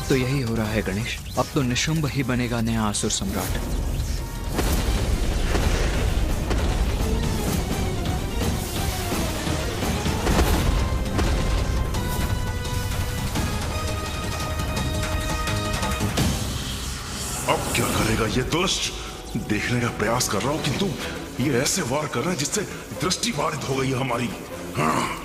अब तो यही हो रहा है गणेश। अब तो निशुंभ ही बनेगा नया असुर सम्राट। अब क्या करेगा ये दुष्ट? देखने का प्रयास कर रहा हूं किंतु ये ऐसे वार कर रहा है जिससे दृष्टि बाधित हो गई है हमारी। हाँ।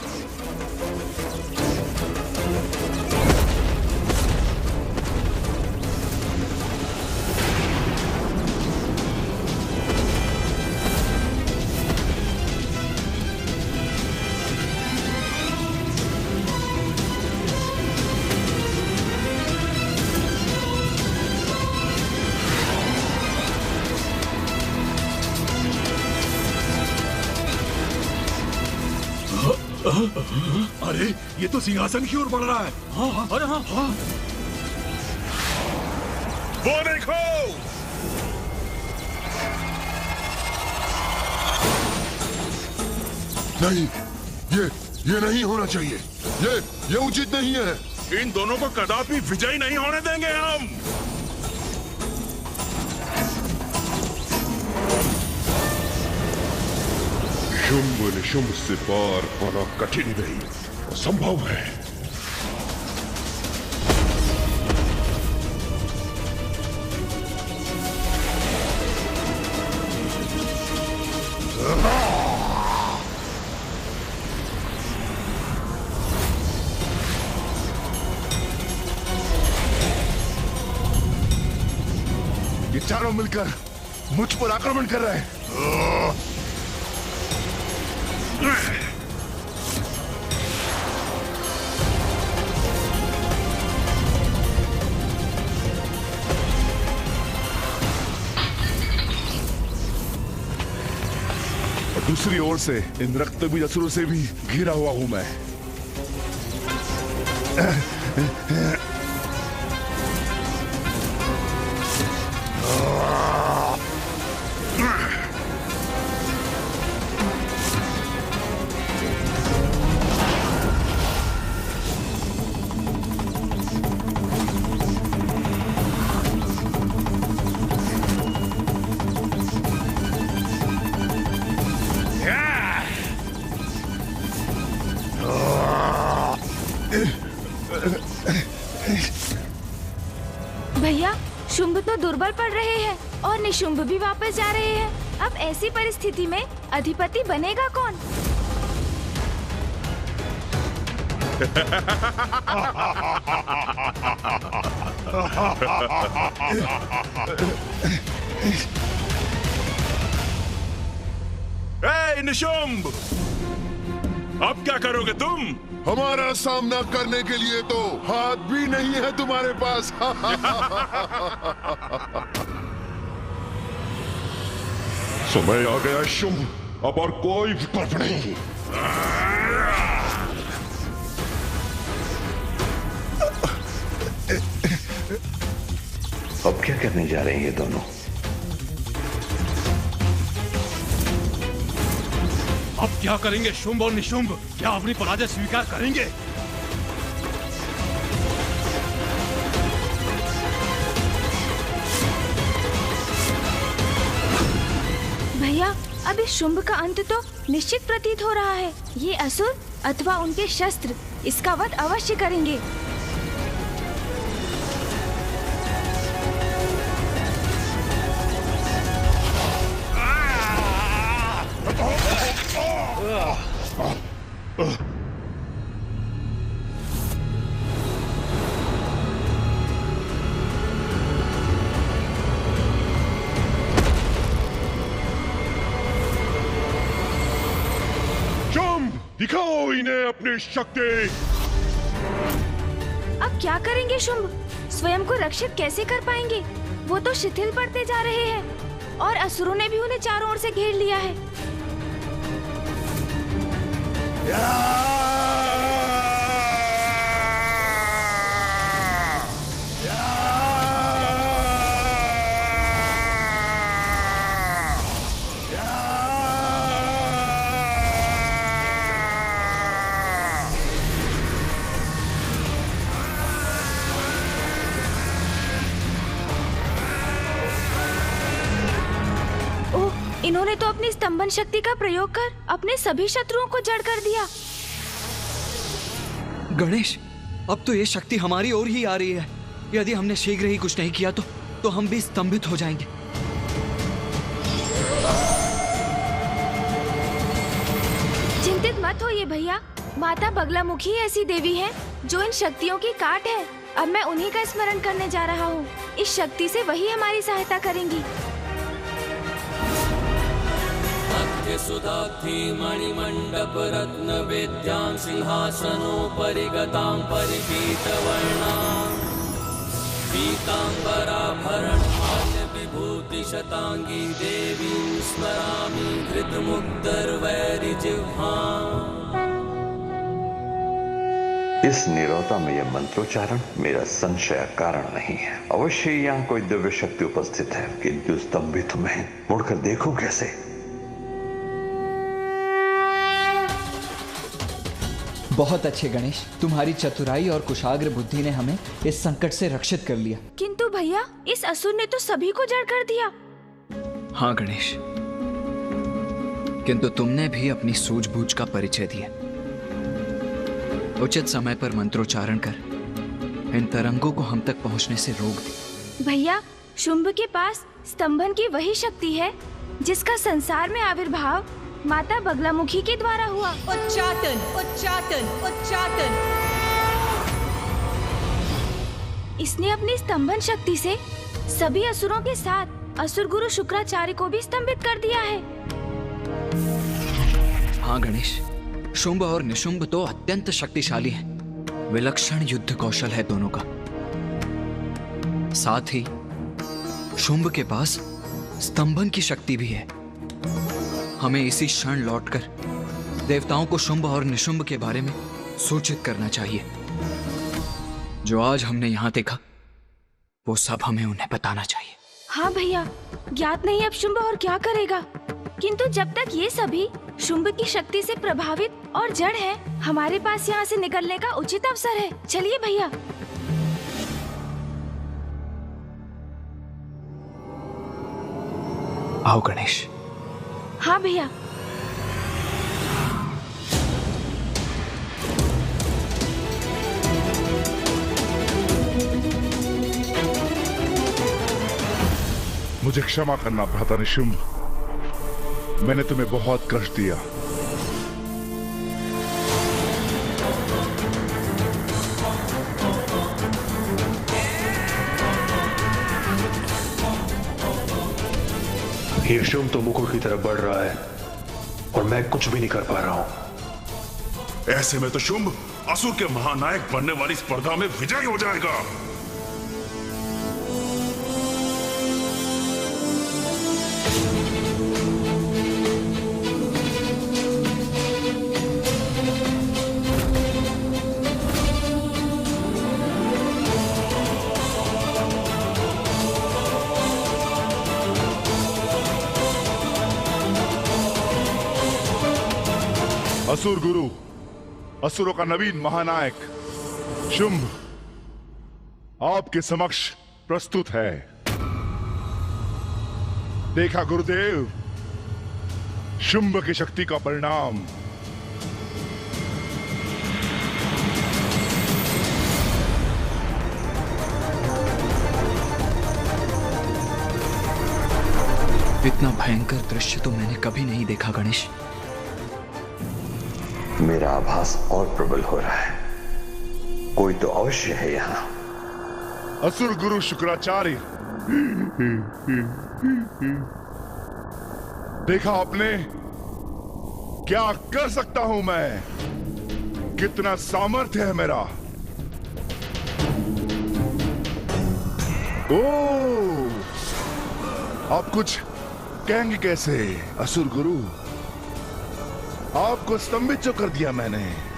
अरे ये तो सिंहासन की ओर बढ़ रहा है। हाँ, अरे हाँ। वो देखो, नहीं, ये नहीं होना चाहिए। ये उचित नहीं है। इन दोनों को कदापि विजयी नहीं होने देंगे हम। शुंभ निशुंभ से पार पाना कठिन नहीं, असंभव है। ये चारों मिलकर मुझ पर आक्रमण कर रहे हैं। दूसरी ओर से इन रक्तबीज असुरों से भी घिरा हुआ हूं मैं। भैया, शुंभ तो दुर्बल पड़ रहे हैं और निशुंभ भी वापस जा रहे हैं। अब ऐसी परिस्थिति में अधिपति बनेगा कौन? ए निशुंभ, अब क्या करोगे तुम? हमारा सामना करने के लिए तो हाथ भी नहीं है तुम्हारे पास। समय आ गया शुंभ, अब और कोई विकल्प नहीं। अब क्या करने जा रहे हैं ये दोनों? अब क्या करेंगे शुंभ और निशुंभ? क्या अपनी पराजय स्वीकार करेंगे? भैया, अब इस शुंभ का अंत तो निश्चित प्रतीत हो रहा है। ये असुर अथवा उनके शस्त्र इसका वध अवश्य करेंगे। दिखाओ इन्हें अपनी शक्ति। अब क्या करेंगे शुंभ? स्वयं को रक्षित कैसे कर पाएंगे? वो तो शिथिल पड़ते जा रहे हैं और असुरों ने भी उन्हें चारों ओर से घेर लिया है। तो अपनी स्तंभन शक्ति का प्रयोग कर अपने सभी शत्रुओं को जड़ कर दिया। गणेश, अब तो ये शक्ति हमारी ओर ही आ रही है। यदि हमने शीघ्र ही कुछ नहीं किया तो हम भी स्तंभित हो जाएंगे। चिंतित मत होइए भैया, माता बगलामुखी ऐसी देवी है जो इन शक्तियों की काट है। अब मैं उन्हीं का स्मरण करने जा रहा हूँ। इस शक्ति से वही हमारी सहायता करेंगी। सुधार्थी मणिमंडप रत्न वेद्यां सिंहासनोपरि गतां परिपीतवर्णां पीतांबराभरण माल्य विभूति शतांगी देवीं स्मरामि धृतमुग्धर्वैरिजिह्वाम्। इस नीरवता में यह मंत्रोच्चारण मेरा संशय कारण नहीं है। अवश्य यहाँ कोई दिव्य शक्ति उपस्थित है, किंतु स्तंभित में मुड़कर देखूं कैसे। बहुत अच्छे गणेश, तुम्हारी चतुराई और कुशाग्र बुद्धि ने हमें इस संकट से रक्षित कर लिया। किंतु भैया, इस असुर ने तो सभी को जड़ कर दिया। हाँ गणेश, किंतु तुमने भी अपनी सूझबूझ का परिचय दिया। उचित समय पर मंत्रोच्चारण कर इन तरंगों को हम तक पहुंचने से रोक दे। भैया, शुंभ के पास स्तंभन की वही शक्ति है जिसका संसार में आविर्भाव माता बगलामुखी के द्वारा हुआ। उच्चाटन, उच्चाटन, उच्चाटन। इसने अपनी स्तंभन शक्ति से सभी असुरों के साथ असुर गुरु शुक्राचार्य को भी स्तंभित कर दिया है। हाँ गणेश, शुंभ और निशुंभ तो अत्यंत शक्तिशाली हैं। विलक्षण युद्ध कौशल है दोनों का। साथ ही शुंभ के पास स्तंभन की शक्ति भी है। हमें इसी क्षण लौटकर देवताओं को शुंभ और निशुंभ के बारे में सूचित करना चाहिए। जो आज हमने यहाँ देखा वो सब हमें उन्हें बताना चाहिए। हाँ भैया, ज्ञात नहीं अब शुंभ और क्या करेगा, किंतु जब तक ये सभी शुंभ की शक्ति से प्रभावित और जड़ है, हमारे पास यहाँ से निकलने का उचित अवसर है। चलिए भैया। आओ गणेश। हाँ भैया। मुझे क्षमा करना भ्राता निशुंभ, मैंने तुम्हें बहुत कष्ट दिया। ये शुंभ तो मुकुट की तरफ बढ़ रहा है और मैं कुछ भी नहीं कर पा रहा हूं। ऐसे में तो शुंभ असुर के महानायक बनने वाली स्पर्धा में विजयी हो जाएगा। असुर गुरु, असुरों का नवीन महानायक शुंभ आपके समक्ष प्रस्तुत है। देखा गुरुदेव, शुंभ की शक्ति का परिणाम। इतना भयंकर दृश्य तो मैंने कभी नहीं देखा गणेश। मेरा आभास और प्रबल हो रहा है, कोई तो अवश्य है यहाँ। असुर गुरु शुक्राचार्य, देखा आपने क्या कर सकता हूं मैं, कितना सामर्थ्य है मेरा। ओ, आप कुछ कहेंगे कैसे असुर गुरु? आपको स्तंभित जो कर दिया मैंने।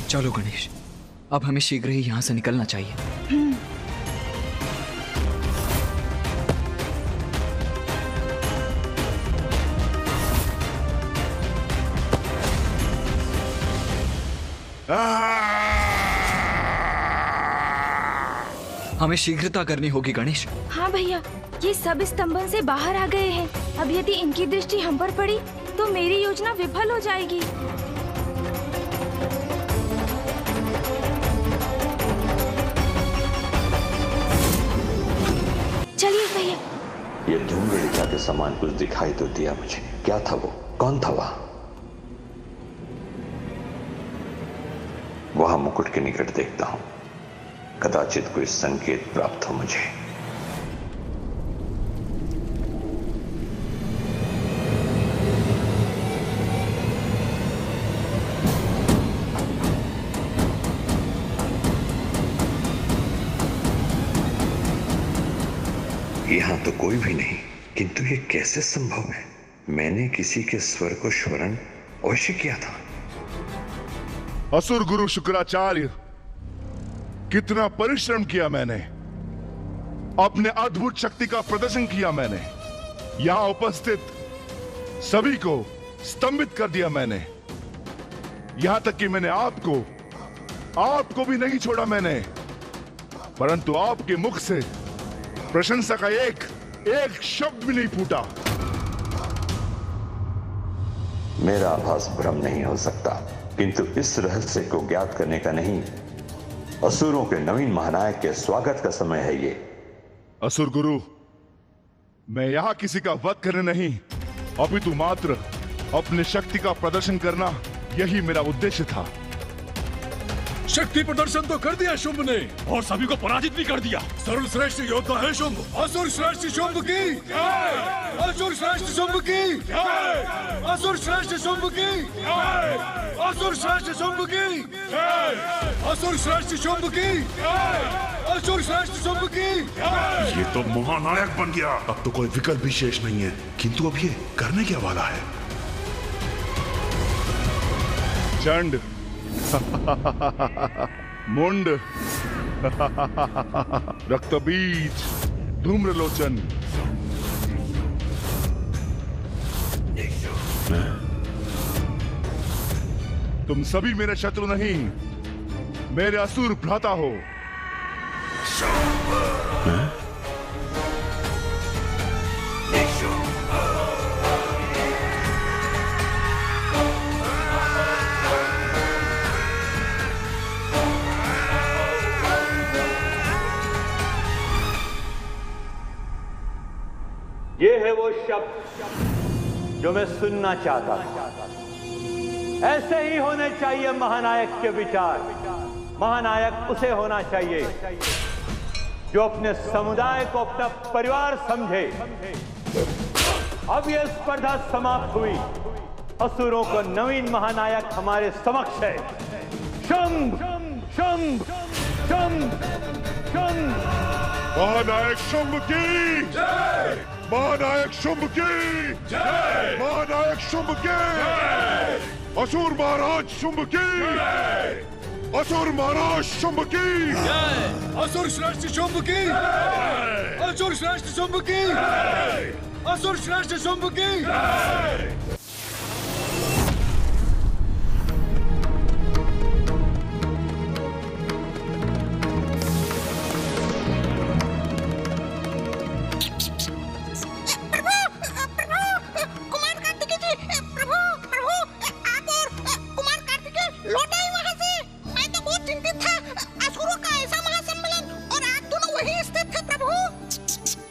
चलो गणेश, अब हमें शीघ्र ही यहाँ से निकलना चाहिए। हमें शीघ्रता करनी होगी गणेश। हाँ भैया, ये सब स्तंभन से बाहर आ गए हैं। अब यदि इनकी दृष्टि हम पर पड़ी तो मेरी योजना विफल हो जाएगी। चलिए भैया। ये धूमगढ़िका के समान कुछ दिखाई तो दिया मुझे। क्या था वो? कौन था वहां मुकुट के निकट देखता हूं, कदाचित कोई संकेत प्राप्त हो मुझे। यहां तो कोई भी नहीं, किंतु ये कैसे संभव है? मैंने किसी के स्वर को स्मरण अवश्य किया था। असुर गुरु शुक्राचार्य, कितना परिश्रम किया मैंने, अपने अद्भुत शक्ति का प्रदर्शन किया मैंने, यहां उपस्थित सभी को स्तंभित कर दिया मैंने। यहां तक कि मैंने आपको भी नहीं छोड़ा मैंने, परंतु आपके मुख से प्रशंसा का एक शब्द भी नहीं फूटा। मेरा आभास भ्रम नहीं हो सकता, किंतु इस रहस्य को ज्ञात करने का नहीं, असुरों के नवीन महानायक के स्वागत का समय है ये। असुर गुरु, मैं यहां किसी का वध करने नहीं, अपितु मात्र अपने शक्ति का प्रदर्शन करना, यही मेरा उद्देश्य था। शक्ति प्रदर्शन तो कर दिया शुंभ ने, और सभी को पराजित भी कर दिया। सर्वश्रेष्ठ योद्धा है शुंभ। असुर श्रेष्ठ शुंभ की जय! असुर श्रेष्ठ शुंभ की जय! असुर श्रेष्ठ शुंभ की जय! असुर श्रेष्ठ शुंभ की जय! असुर श्रेष्ठ शुंभ की जय! असुर श्रेष्ठ शुंभ की जय! ये तो महानायक बन गया। अब तो कोई विकल्प भी शेष नहीं है, किंतु अब ये करने क्या वाला है? चंड, मुंड, रक्तबीज, धूम्रलोचन, तुम सभी मेरे शत्रु नहीं, मेरे असुर भ्राता हो। ये है वो शब्द जो मैं सुनना चाहता था। ऐसे ही होने चाहिए महानायक के विचार। महानायक उसे होना चाहिए जो अपने समुदाय को अपना परिवार समझे। अब यह स्पर्धा समाप्त हुई। असुरों को नवीन महानायक हमारे समक्ष है। शुंभ, शुंभ, शुंभ, शुंभ। महानायक शुंभ की जय! महानायक शुंभ की जय! महानायक शुंभ की जय! असुर महाराज शुंभ की जय! असुर महाराज शुंभ की जय! असुर श्रेष्ठ शुंभ की जय! असुर श्रेष्ठ शुंभ की जय! असुर श्रेष्ठ शुंभ की जय!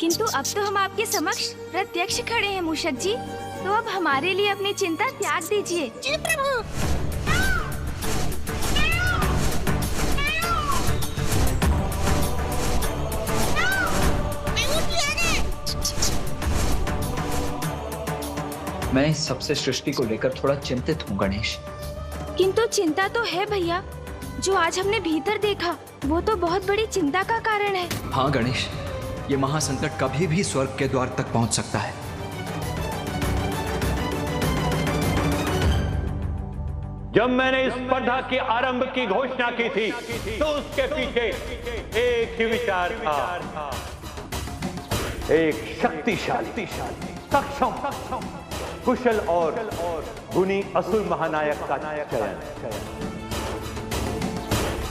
किंतु अब तो हम आपके समक्ष प्रत्यक्ष खड़े हैं मूषक जी, तो अब हमारे लिए अपनी चिंता त्याग दीजिए। जी प्रभु। मैं इस सबसे सृष्टि को लेकर थोड़ा चिंतित हूँ गणेश। किंतु चिंता तो है भैया, जो आज हमने भीतर देखा वो तो बहुत बड़ी चिंता का कारण है। हाँ गणेश, ये महासंकट कभी भी स्वर्ग के द्वार तक पहुंच सकता है। जब मैंने इस स्पर्धा के आरंभ की घोषणा की थी तो उसके पीछे एक ही विचार था, एक शक्तिशाली, सक्षम, कुशल और गुणी असुर महानायक का चयन।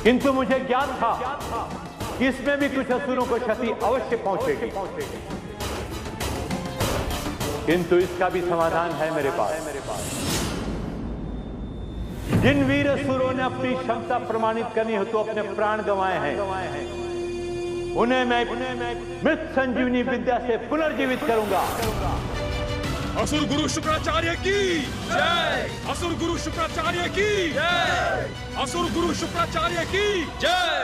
किंतु मुझे ज्ञात था कि इसमें भी कुछ असुरों को क्षति अवश्य पहुंचेगी, किंतु इसका भी समाधान है मेरे पास। जिन वीर असुरों ने अपनी क्षमता प्रमाणित करनी हो तो अपने प्राण गंवाए हैं, उन्हें मैं मृत संजीवनी विद्या से पुनर्जीवित करूंगा। असुर गुरु शुक्राचार्य की जय! असुर गुरु शुक्राचार्य की जय! असुर गुरु शुक्राचार्य की जय!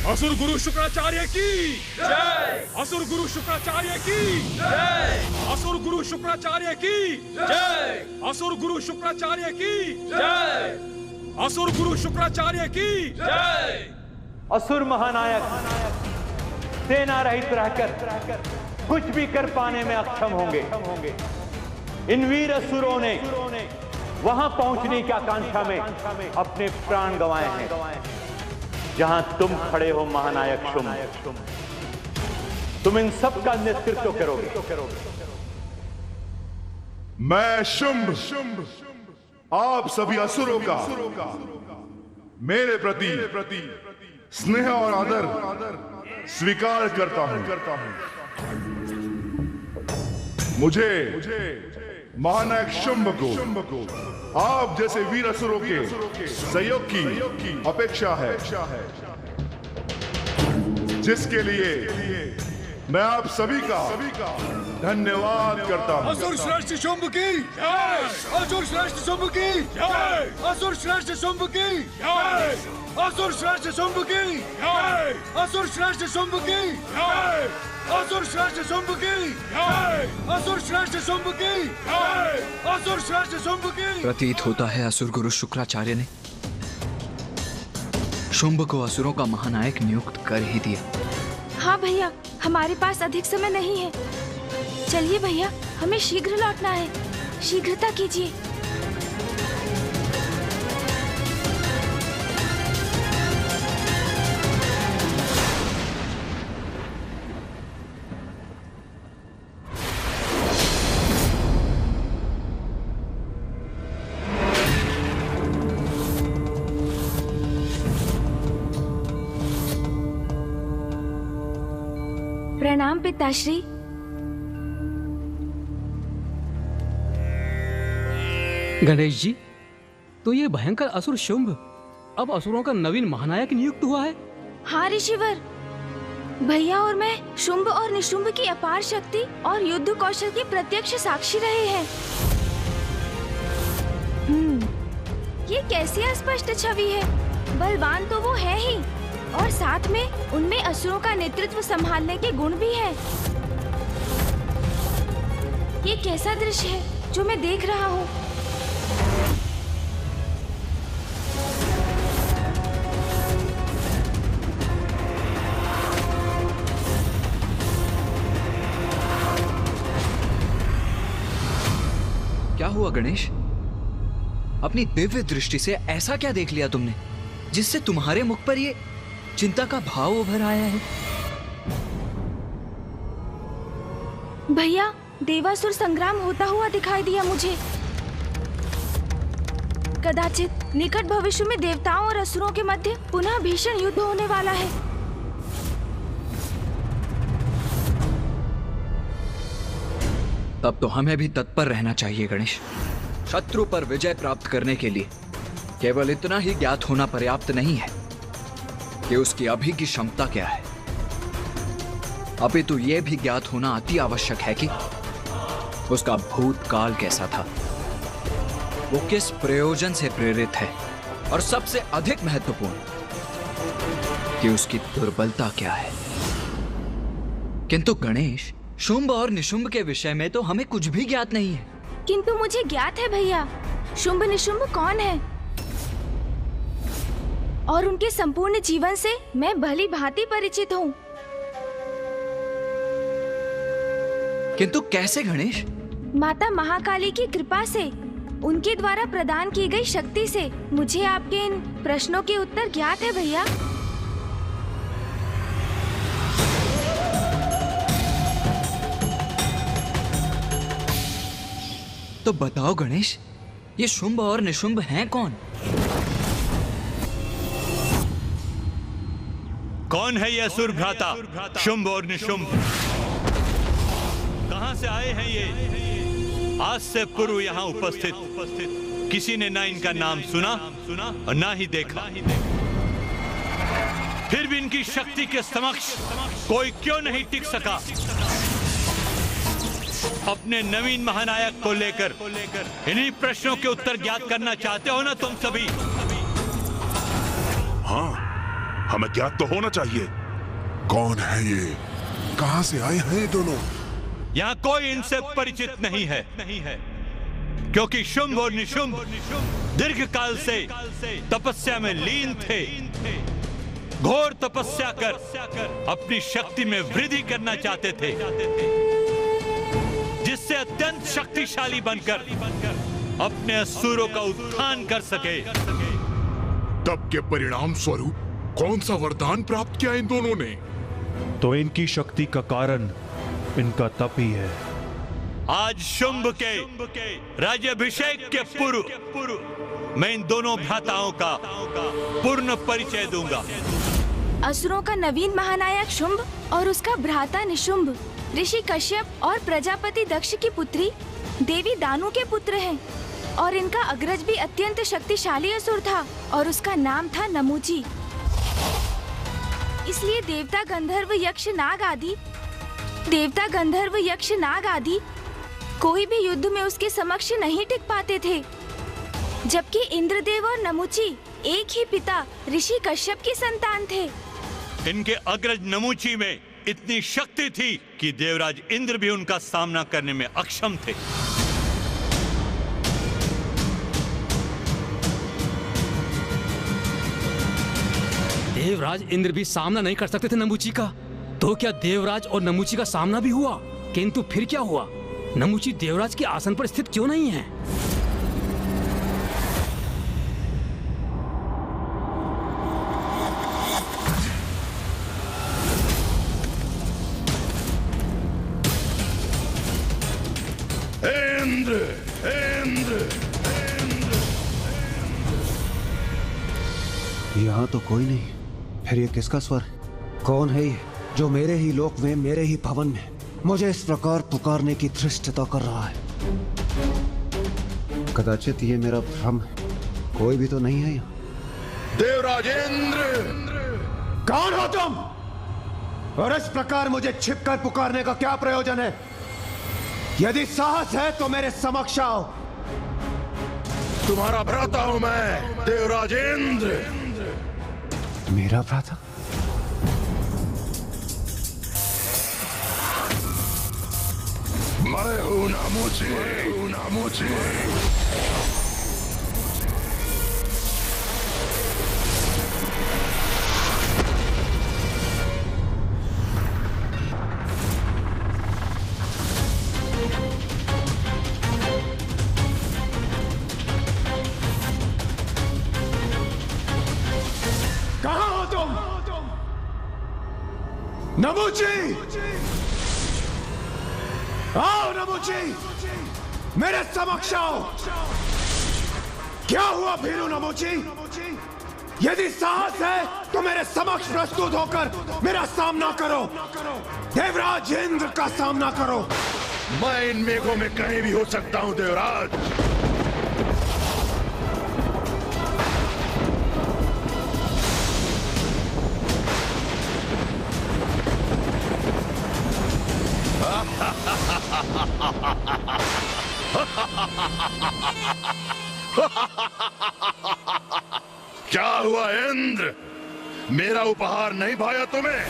असुर गुरु शुक्राचार्य की जय! असुर गुरु शुक्राचार्य की जय! असुर गुरु शुक्राचार्य की जय! असुर गुरु शुक्राचार्य की जय! असुर गुरु शुक्राचार्य की जय! असुर महानायक सेना रहित रहकर कुछ भी कर पाने में अक्षम होंगे। इन वीर असुरों ने वहां पहुंचने की आकांक्षा में अपने प्राण गंवाए हैं जहां तुम खड़े हो महानायक शुंभ। तुम इन सब का नेतृत्व करोगे। मैं शुंभ आप सभी असुरों का मेरे प्रति स्नेह और आदर स्वीकार करता हूं। मुझे महानायक शुंभ को आप जैसे वीर असुरों के सहयोग की अपेक्षा है, जिसके लिए मैं आप सभी का धन्यवाद करता हूं। असुर श्रेष्ठ शुंभ की जय! असुर श्रेष्ठ शुंभ की जय! असुर श्रेष्ठ शुंभ की जय! असुर श्रेष्ठ शुंभ की जय! असुर श्रेष्ठ शुंभ की जय! असुर श्रेष्ठ शुंभ की जय! असुर श्रेष्ठ शुंभ की जय! असुर श्रेष्ठ शुंभ की। प्रतीत होता है असुर गुरु शुक्राचार्य ने शुंभ को असुरों का महानायक नियुक्त कर ही दिया। हाँ भैया, हमारे पास अधिक समय नहीं है। चलिए भैया, हमें शीघ्र लौटना है। शीघ्रता कीजिए। प्रणाम पिताश्री। गणेश जी, तो ये भयंकर असुर शुंभ अब असुरों का नवीन महानायक नियुक्त हुआ है? हाँ ऋषिवर, भैया और मैं शुंभ और निशुंभ की अपार शक्ति और युद्ध कौशल की प्रत्यक्ष साक्षी रहे हैं। ये कैसी अस्पष्ट छवि है। बलवान तो वो है ही, और साथ में उनमें असुरों का नेतृत्व संभालने के गुण भी है। ये कैसा दृश्य है जो मैं देख रहा हूँ। क्या हुआ गणेश? अपनी दिव्य दृष्टि से ऐसा क्या देख लिया तुमने जिससे तुम्हारे मुख पर ये चिंता का भाव उभर आया है? भैया, देवासुर संग्राम होता हुआ दिखाई दिया मुझे। कदाचित निकट भविष्य में देवताओं और असुरों के मध्य पुनः भीषण युद्ध होने वाला है। तब तो हमें भी तत्पर रहना चाहिए गणेश। शत्रु पर विजय प्राप्त करने के लिए केवल इतना ही ज्ञात होना पर्याप्त नहीं है कि उसकी अभी की क्षमता क्या है, अपितु यह भी ज्ञात होना अति आवश्यक है कि उसका भूतकाल कैसा था, वो किस प्रयोजन से प्रेरित है, और सबसे अधिक महत्वपूर्ण कि उसकी दुर्बलता क्या है। किंतु गणेश, शुंभ और निशुंभ के विषय में तो हमें कुछ भी ज्ञात नहीं है। किंतु मुझे ज्ञात है भैया, शुंभ निशुंभ कौन है और उनके संपूर्ण जीवन से मैं भली भांति परिचित हूँ। किंतु कैसे गणेश? माता महाकाली की कृपा से, उनके द्वारा प्रदान की गई शक्ति से मुझे आपके इन प्रश्नों के उत्तर ज्ञात है भैया। तो बताओ गणेश, ये शुंभ और निशुंभ हैं कौन? कौन है ये असुर भ्राता शुंभ और निशुंभ? कहां से आए हैं ये? आज से पूर्व यहाँ उपस्थित किसी ने ना इनका नाम सुना और ना ही देखा। फिर भी इनकी शक्ति के समक्ष कोई क्यों नहीं टिक सका? अपने नवीन महानायक को लेकर इन्हीं प्रश्नों के उत्तर ज्ञात करना चाहते हो ना तुम सभी? हाँ, हमें ज्ञात तो होना चाहिए। कौन है ये? कहां से आए हैं ये दोनों? यहाँ कोई इनसे परिचित नहीं है, क्योंकि शुंभ और निशुंभ दीर्घ काल से तपस्या में लीन थे। घोर तपस्या कर अपनी शक्ति में वृद्धि करना चाहते थे, जिससे अत्यंत शक्तिशाली बनकर अपने असुरों का उत्थान कर सके। तप के परिणाम स्वरूप कौन सा वरदान प्राप्त किया इन दोनों ने? तो इनकी शक्ति का कारण इनका तप ही है। आज शुंभ के राज्याभिषेक के पूर्व मैं इन दोनों भ्राताओं का पूर्ण परिचय दूंगा। असुरों का नवीन महानायक शुंभ और उसका भ्राता निशुंभ ऋषि कश्यप और प्रजापति दक्ष की पुत्री देवी दानु के पुत्र हैं, और इनका अग्रज भी अत्यंत शक्तिशाली असुर था और उसका नाम था नमूची। इसलिए देवता गंधर्व यक्ष नाग आदि कोई भी युद्ध में उसके समक्ष नहीं टिक पाते थे, जबकि इंद्रदेव और नमूची एक ही पिता ऋषि कश्यप की संतान थे। इनके अग्रज नमूची में इतनी शक्ति थी कि देवराज इंद्र भी उनका सामना करने में अक्षम थे। देवराज इंद्र भी सामना नहीं कर सकते थे नमूची का, तो क्या देवराज और नमूची का सामना भी हुआ? किंतु फिर क्या हुआ? नमूची देवराज के आसन पर स्थित क्यों नहीं है? यहाँ तो कोई नहीं, फिर ये किसका स्वर? कौन है ये जो मेरे ही लोक में, मेरे ही भवन में मुझे इस प्रकार पुकारने की धृष्टता कर रहा है? कदाचित ये मेरा भ्रम है, कोई भी तो नहीं है यहाँ। देवराजेंद्र, कौन हो तुम? और इस प्रकार मुझे छिपकर पुकारने का क्या प्रयोजन है? यदि साहस है तो मेरे समक्ष आओ। तुम्हारा भ्राता हूं मैं, देवराजेंद्र। मेरा भ्राता? मैं हूं नमूची। कहां हो तुम? नमूची! आओ नमूची, मेरे समक्ष आओ। क्या हुआ भीरू नमूची? यदि साहस है तो मेरे समक्ष प्रस्तुत होकर मेरा सामना करो, देवराज इंद्र का सामना करो। मैं इन मेघों में कहीं भी हो सकता हूं देवराज। क्या हुआ इंद्र? मेरा उपहार नहीं भाया तुम्हें?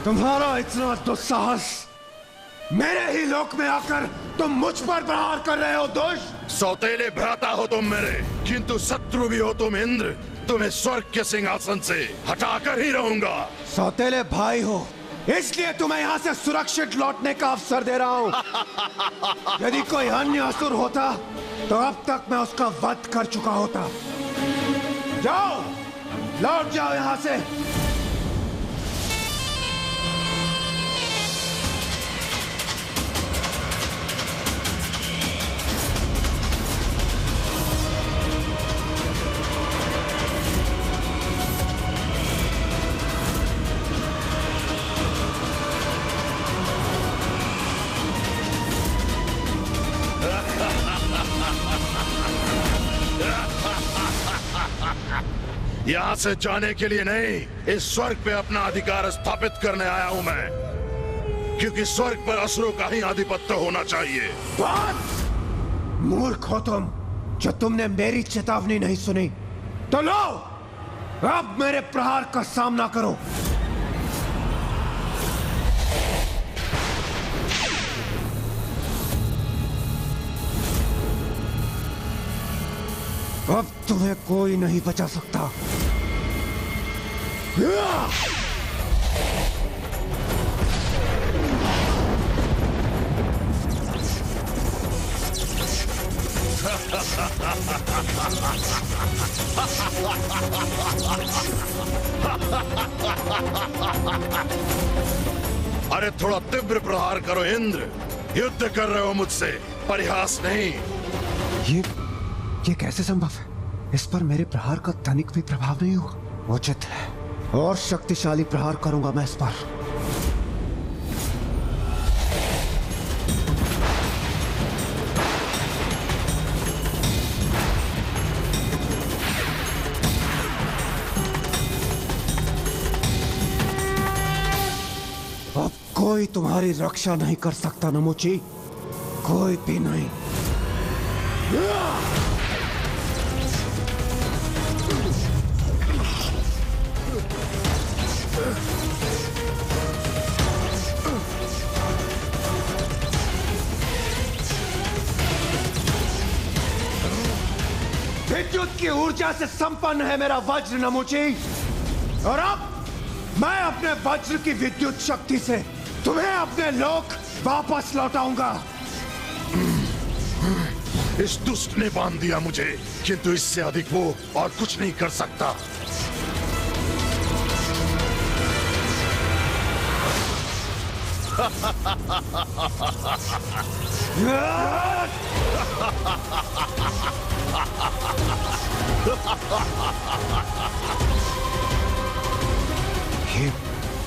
तुम्हारा इतना दुस्साहस, मेरे ही लोक में आकर तुम मुझ पर प्रहार कर रहे हो दुष्ट। सौतेले भ्राता हो तुम मेरे, किंतु शत्रु भी हो तुम इंद्र। तुम्हें स्वर्ग के सिंहासन से हटाकर ही रहूंगा। सौतेले भाई हो, इसलिए तुम्हें यहाँ से सुरक्षित लौटने का अवसर दे रहा हूँ। यदि कोई अन्य असुर होता तो अब तक मैं उसका वध कर चुका होता। जाओ, लौट जाओ यहाँ से। यहाँ से जाने के लिए नहीं, इस स्वर्ग पे अपना अधिकार स्थापित करने आया हूँ मैं, क्योंकि स्वर्ग पर असुरों का ही आधिपत्य होना चाहिए। बात मूर्ख हो तुम, जो तुमने मेरी चेतावनी नहीं सुनी। तो लो, अब मेरे प्रहार का सामना करो। अब तुम्हें कोई नहीं बचा सकता। अरे थोड़ा तीव्र प्रहार करो इंद्र, युद्ध कर रहे हो मुझसे, परिहास नहीं। ये कैसे संभव है? इस पर मेरे प्रहार का तनिक भी प्रभाव नहीं हुआ। उचित है, और शक्तिशाली प्रहार करूंगा मैं इस पर। अब कोई तुम्हारी रक्षा नहीं कर सकता नमुची, कोई भी नहीं। विद्युत की ऊर्जा से संपन्न है मेरा वज्र नमुची, और अब मैं अपने वज्र की विद्युत शक्ति से तुम्हें अपने लोक वापस लौटाऊंगा। इस दुष्ट ने बांध दिया मुझे, किंतु इससे अधिक वो और कुछ नहीं कर सकता।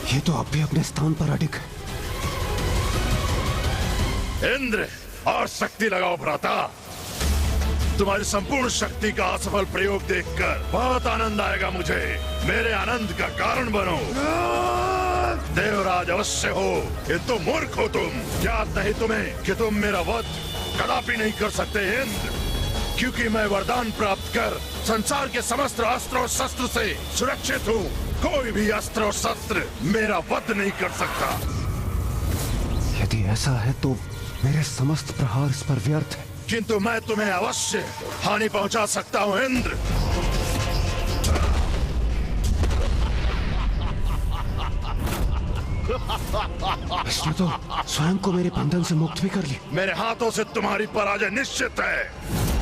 ये तो अब भी अपने स्थान पर अडिग है। इंद्र, और शक्ति लगाओ भ्राता। तुम्हारी संपूर्ण शक्ति का असफल प्रयोग देखकर बहुत आनंद आएगा मुझे। मेरे आनंद का कारण बनो। देवराज अवश्य हो, ये तो मूर्ख हो तुम। याद नहीं तुम्हें कि तुम मेरा वध कदापि नहीं कर सकते इंद्र, क्योंकि मैं वरदान प्राप्त कर संसार के समस्त अस्त्र और शस्त्र से सुरक्षित हूँ। कोई भी अस्त्र और शस्त्र मेरा वध नहीं कर सकता। यदि ऐसा है तो मेरे समस्त प्रहार इस पर व्यर्थ है। किंतु मैं तुम्हें अवश्य हानि पहुंचा सकता हूं इंद्र। इसने तो स्वयं को मेरे बंधन से मुक्त भी कर ली। मेरे हाथों से तुम्हारी पराजय निश्चित है।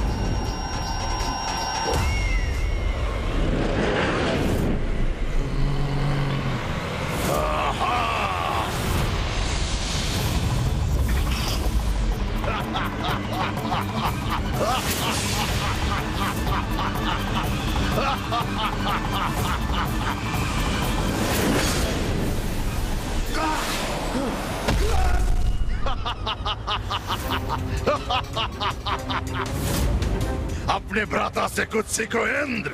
अपने भ्राता से कुछ सीखो इंद्र।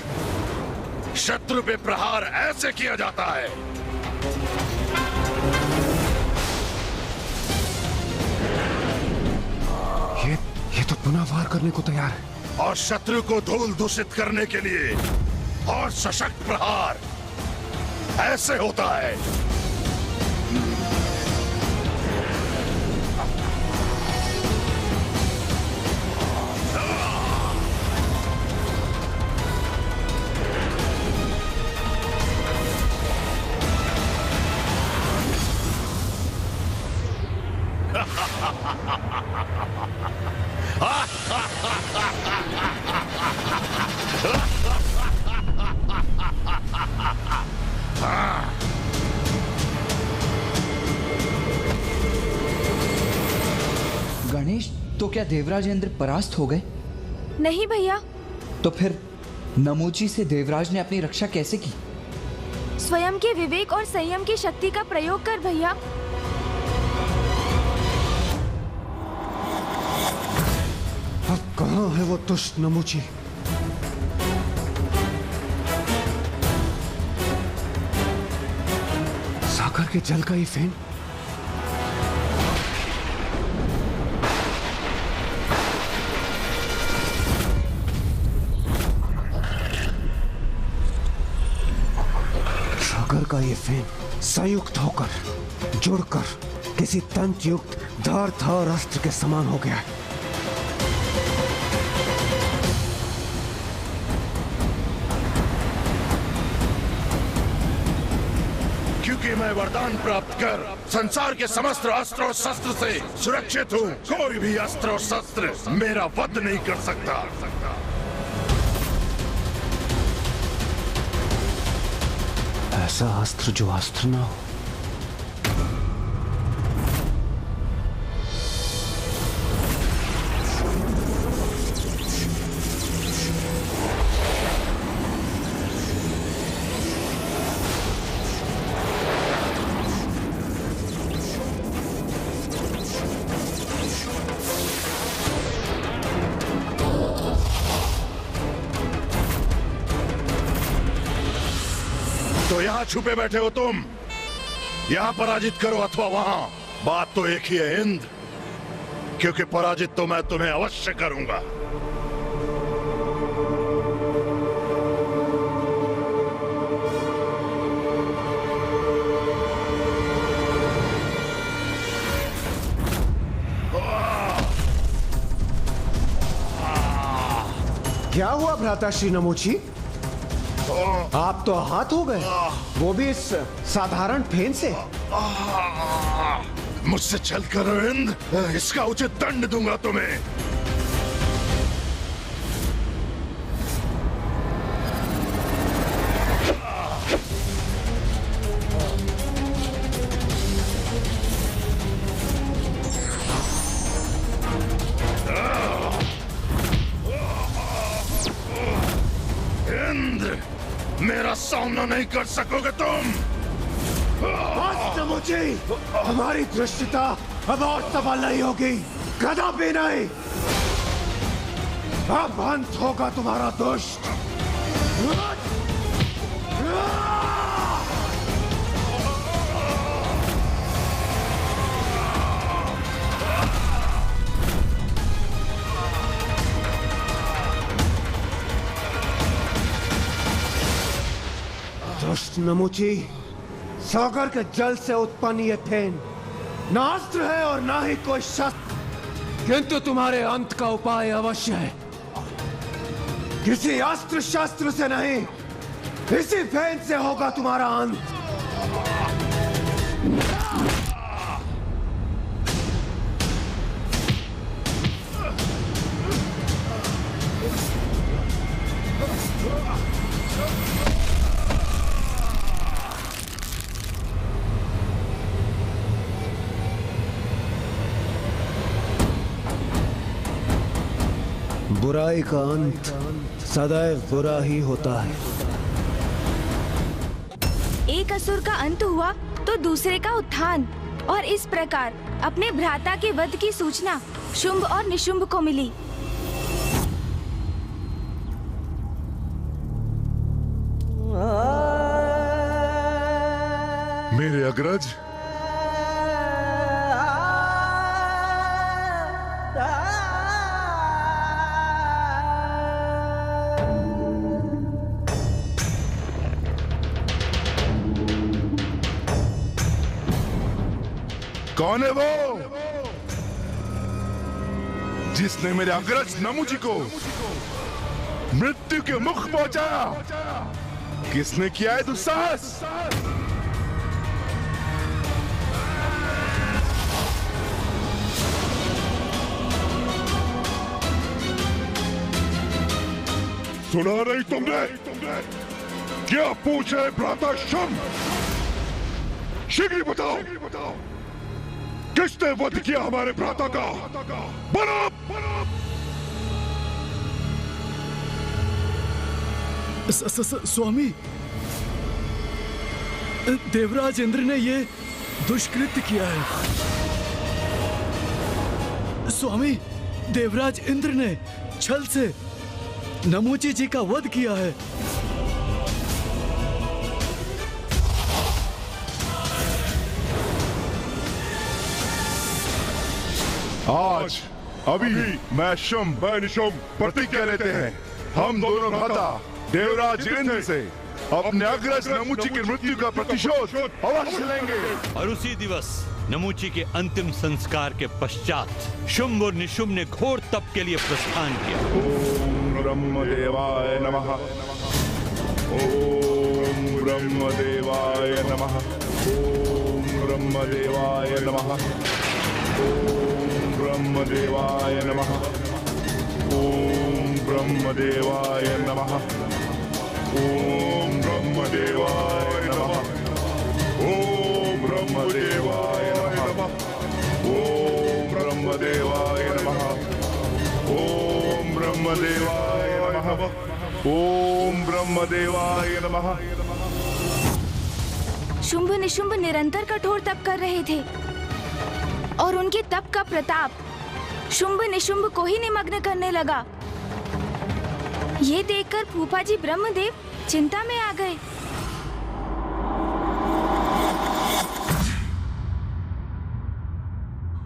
शत्रु पे प्रहार ऐसे किया जाता है। वार करने को तैयार है। और शत्रु को धूल दूषित करने के लिए और सशक्त प्रहार ऐसे होता है। गणेश, तो क्या देवराज इंद्र परास्त हो गए? नहीं भैया। तो फिर नमूची से देवराज ने अपनी रक्षा कैसे की? स्वयं के विवेक और संयम की शक्ति का प्रयोग कर भैया। अब कहाँ है वो दुष्ट नमूची? सागर के जल का ये फेन? सागर का ये फेन संयुक्त होकर जुड़कर किसी तंत्र युक्त धारदार अस्त्र के समान हो गया है। क्योंकि मैं वरदान प्राप्त कर संसार के समस्त अस्त्र और शस्त्र से सुरक्षित हूँ, कोई भी अस्त्र और शस्त्र मेरा वध नहीं कर सकता। ऐसा अस्त्र जो अस्त्र ना हो। तो यहाँ छुपे बैठे हो तुम, यहाँ पराजित करो अथवा वहां, बात तो एक ही है इंद्र, क्योंकि पराजित तो मैं तुम्हें अवश्य करूंगा। क्या हुआ भ्राता श्री नमूची? आप तो आहत हो गए, वो भी इस साधारण फेन से। मुझसे चल कर इंद्र, इसका उचित दंड दूंगा तुम्हें। मेरा सामना नहीं कर सकोगे तुम। नमूची, हमारी दृष्टता अब और सफल नहीं होगी, कदापि नहीं। अब अंत होगा तुम्हारा दुष्ट। दुष्ट नमूची, सागर के जल से उत्पन्न ये फेन ना अस्त्र है और ना ही कोई शस्त्र, किंतु तुम्हारे अंत का उपाय अवश्य है। किसी अस्त्र शस्त्र से नहीं, इसी फेन से होगा तुम्हारा अंत। बुराई का अंत सदैव बुरा ही होता है। एक असुर का अंत हुआ तो दूसरे का उत्थान, और इस प्रकार अपने भ्राता के वध की सूचना शुंभ और निशुंभ को मिली। मेरे अग्रज, कौन है वो जिसने मेरे अग्रज नमुची को मृत्यु के मुख पहुंचाया? किसने किया है दुस्साहस? सुना नहीं तुमने? क्या पूछे भ्राता शुंभ? शीघ्र बताओ, किसने वध किया हमारे भ्राता का? बोलो! स्वामी, देवराज इंद्र ने ये दुष्कृत्य किया है। स्वामी, देवराज इंद्र ने छल से नमूची जी का वध किया है। आज अभी मैं शुंभ निशुंभ प्रतिज्ञा लेते हैं। हम दोनों भ्राता देवराज इंद्र से अपने अग्रज नमुची की मृत्यु का प्रतिशोध अवश्य लेंगे। और उसी दिवस नमुची के अंतिम संस्कार के पश्चात शुंभ और निशुंभ ने घोर तप के लिए प्रस्थान किया। ओम ब्रह्मदेवाय नमः। ओम ब्रह्मदेवाय नमः। ओम ब्रह्मदेवाय नमः। ओम ब्रह्मदेवाय नमः। ओम ब्रह्मदेवाय नमः। ओम ब्रह्मदेवाय नमः। ओम ब्रह्मदेवाय नमः। ओम ब्रह्मदेवाय नमः। ओम ब्रह्मदेवाय नमः। ओम ब्रह्मदेवाय नमः। शुंभ निशुंभ निरंतर कठोर तप कर रहे थे और उनके तप का प्रताप शुंभ निशुंभ को ही निमग्न करने लगा। ये देखकर फूफा जी ब्रह्मदेव चिंता में आ गए।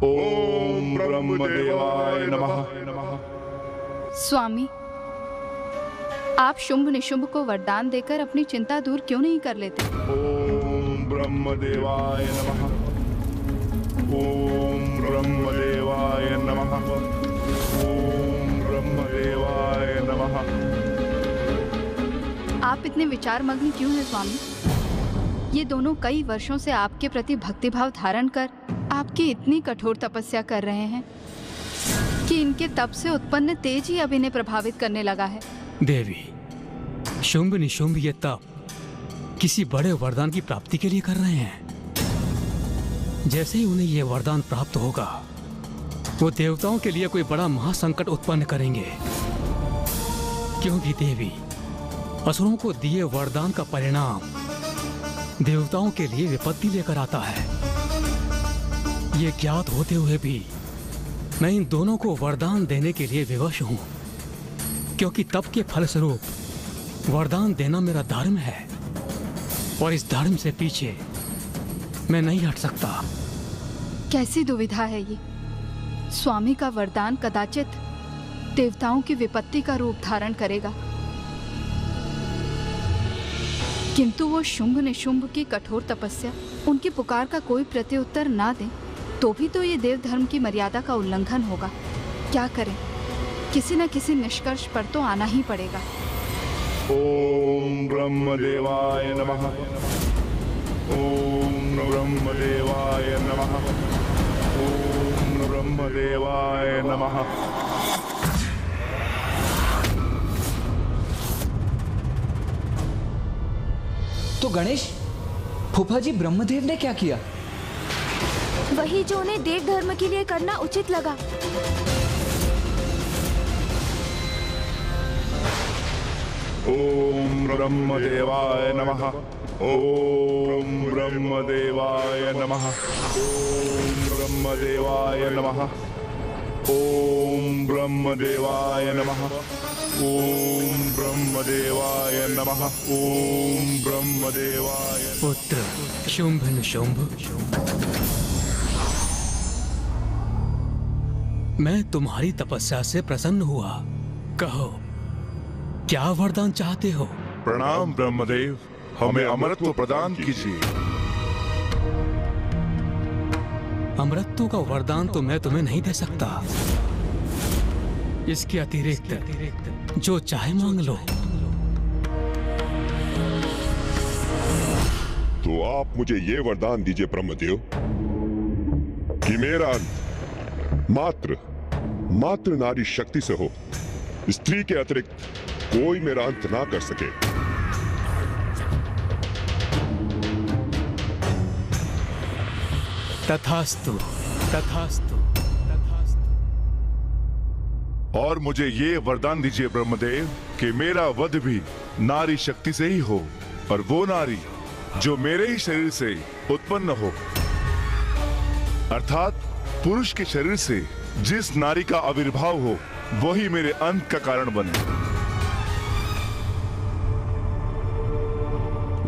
ओम ब्रह्मदेवाय नमः। स्वामी, आप शुंभ निशुंभ को वरदान देकर अपनी चिंता दूर क्यों नहीं कर लेते? ओम ब्रह्मदेवाय नमः। ओम ब्रह्मदेवाय नमः। ओम ब्रह्मदेवाय नमः। आप इतने विचार मग्न क्यों हैं स्वामी? ये दोनों कई वर्षों से आपके प्रति भक्तिभाव धारण कर आपकी इतनी कठोर तपस्या कर रहे हैं कि इनके तप से उत्पन्न तेज ही अब इन्हें प्रभावित करने लगा है। देवी, शुंभ निशुंभ ये तप किसी बड़े वरदान की प्राप्ति के लिए कर रहे हैं। जैसे ही उन्हें यह वरदान प्राप्त होगा, वो देवताओं के लिए कोई बड़ा महासंकट उत्पन्न करेंगे। क्योंकि देवी, असुरों को दिए वरदान का परिणाम देवताओं के लिए विपत्ति लेकर आता है। ये ज्ञात होते हुए भी मैं इन दोनों को वरदान देने के लिए विवश हूं, क्योंकि तप के फलस्वरूप वरदान देना मेरा धर्म है और इस धर्म से पीछे मैं नहीं हट सकता। कैसी दुविधा है ये? स्वामी का वरदान कदाचित देवताओं की विपत्ति का रूप धारण करेगा, किंतु वो शुंभ निशुंभ की कठोर तपस्या, उनकी पुकार का कोई प्रत्युत्तर ना दे तो भी तो ये देव धर्म की मर्यादा का उल्लंघन होगा। क्या करें? किसी न किसी निष्कर्ष पर तो आना ही पड़ेगा। ओम ब्रह्मदेवाय नमः। ओम ब्रह्मदेवाय नमः। ओम ब्रह्मदेवाय नमः। तो गणेश, फूफा जी ब्रह्मदेव ने क्या किया? वही जो उन्हें देव धर्म के लिए करना उचित लगा। ओम ब्रह्मदेवाय नमः। ओम ब्रह्मदेवाय नमः। ओम ब्रह्मदेवाय नमः। ओम ब्रह्मदेवाय नमः। ओम ब्रह्मदेवाय नमः। ओम ब्रह्मदेवाय। पुत्र शुंभ निशुंभ, मैं तुम्हारी तपस्या से प्रसन्न हुआ। कहो, क्या वरदान चाहते हो? प्रणाम ब्रह्मदेव, हमें अमरत्व प्रदान कीजिए। अमृत्यु का वरदान तो मैं तुम्हें नहीं दे सकता। इसके अतिरिक्त जो चाहे मांग लो। तो आप मुझे ये वरदान दीजिए ब्रह्मदेव कि मेरा अंत मात्र नारी शक्ति से हो, स्त्री के अतिरिक्त कोई मेरा अंत ना कर सके। तथास्तु, तथास्तु। और मुझे ये वरदान दीजिए ब्रह्मदेव कि मेरा वध भी नारी शक्ति से ही हो, और वो नारी जो मेरे ही शरीर से उत्पन्न हो, अर्थात पुरुष के शरीर से जिस नारी का आविर्भाव हो वही मेरे अंत का कारण बने।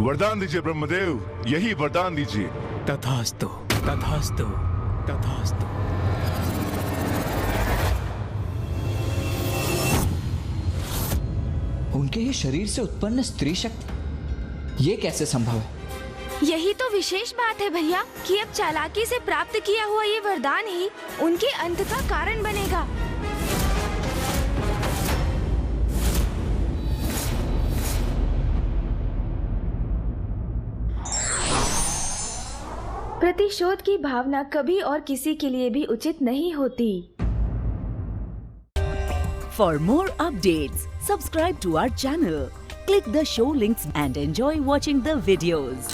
वरदान दीजिए ब्रह्मदेव, यही वरदान दीजिए। तथास्तु, तथास्तु, तथास्तु। उनके ही शरीर से उत्पन्न स्त्री शक्ति, ये कैसे संभव है? यही तो विशेष बात है भैया कि अब चालाकी से प्राप्त किया हुआ ये वरदान ही उनके अंत का कारण बनेगा। प्रतिशोध की भावना कभी और किसी के लिए भी उचित नहीं होती। For more updates, subscribe to our channel, click the show links and enjoy watching the videos.